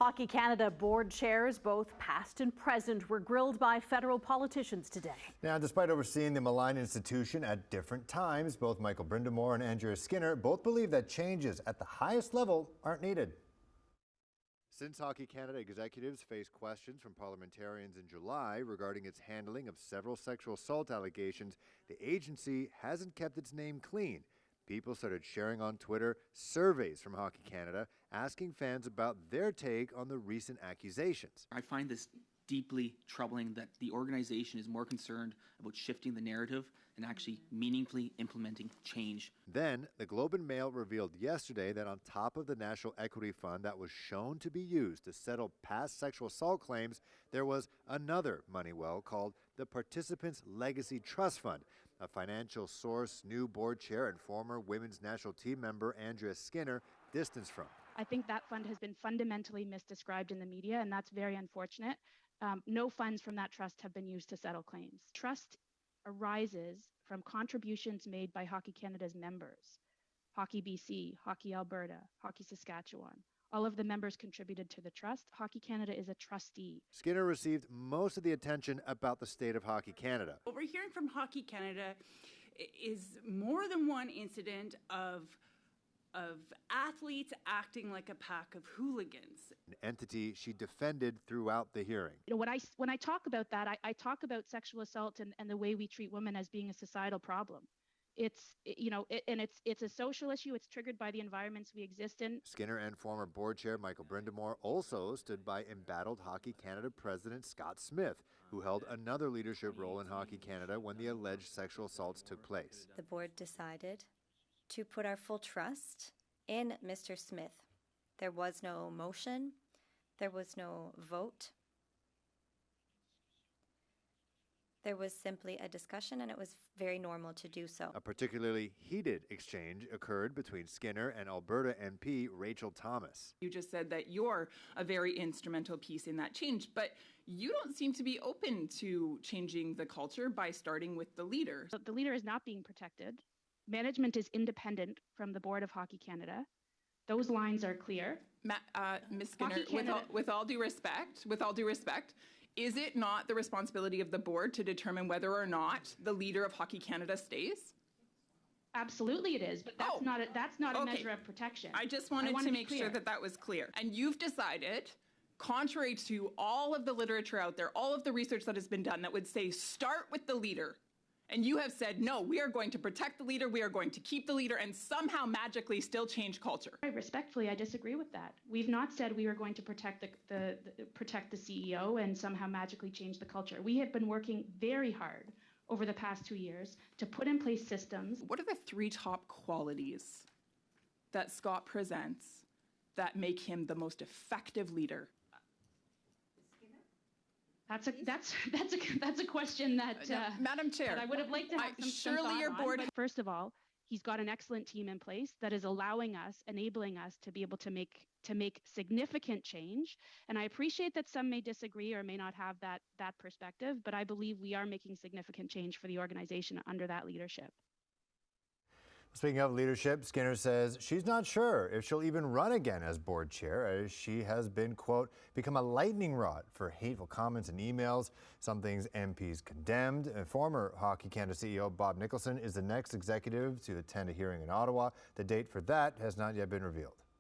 Hockey Canada board chairs, both past and present, were grilled by federal politicians today. Now, despite overseeing the maligned institution at different times, both Michael Brind'Amour and Andrea Skinner both believe that changes at the highest level aren't needed. Since Hockey Canada executives faced questions from parliamentarians in July regarding its handling of several sexual assault allegations, the agency hasn't kept its name clean. People started sharing on Twitter surveys from Hockey Canada asking fans about their take on the recent accusations. I find this deeply troubling that the organization is more concerned about shifting the narrative and actually meaningfully implementing change. Then, the Globe and Mail revealed yesterday that on top of the National Equity Fund that was shown to be used to settle past sexual assault claims, there was another money well called the Participants Legacy Trust Fund. A financial source, new board chair and former women's national team member Andrea Skinner distanced from. I think that fund has been fundamentally misdescribed in the media, and that's very unfortunate. No funds from that trust have been used to settle claims. Trust arises from contributions made by Hockey Canada's members. Hockey BC, Hockey Alberta, Hockey Saskatchewan. All of the members contributed to the trust. Hockey Canada is a trustee. Skinner received most of the attention about the state of Hockey Canada. What we're hearing from Hockey Canada is more than one incident of athletes acting like a pack of hooligans. An entity she defended throughout the hearing. You know, when I talk about that, I talk about sexual assault and the way we treat women as being a societal problem. It's a social issue. It's triggered by the environments we exist in. Skinner and former board chair Michael Brind'Amour also stood by embattled Hockey Canada president Scott Smith, who held another leadership role in Hockey Canada when the alleged sexual assaults took place. The board decided to put our full trust in Mr. Smith. There was no motion. There was no vote. There was simply a discussion, and it was very normal to do so. A particularly heated exchange occurred between Skinner and Alberta MP Rachel Thomas. You just said that you're a very instrumental piece in that change, but you don't seem to be open to changing the culture by starting with the leader. The leader is not being protected. Management is independent from the Board of Hockey Canada. Those lines are clear. Ms. Skinner, with all due respect, is it not the responsibility of the board to determine whether or not the leader of Hockey Canada stays? Absolutely it is, but that's not a measure of protection. I just wanted to make sure that that was clear. And you've decided, contrary to all of the literature out there, all of the research that has been done that would say start with the leader, and you have said, no, we are going to protect the leader, we are going to keep the leader, and somehow magically still change culture. Respectfully, I disagree with that. We've not said we are going to protect the CEO and somehow magically change the culture. We have been working very hard over the past 2 years to put in place systems. What are the 3 top qualities that Scott presents that make him the most effective leader? That's a question that Madam Chair, that I would have liked to have some surely your board. First of all, he's got an excellent team in place that is enabling us to be able to make significant change. And I appreciate that some may disagree or may not have that perspective, but I believe we are making significant change for the organization under that leadership. Speaking of leadership, Skinner says she's not sure if she'll even run again as board chair, as she has been, quote, become a lightning rod for hateful comments and emails, some things MPs condemned. And former Hockey Canada CEO Bob Nicholson is the next executive to attend a hearing in Ottawa. The date for that has not yet been revealed.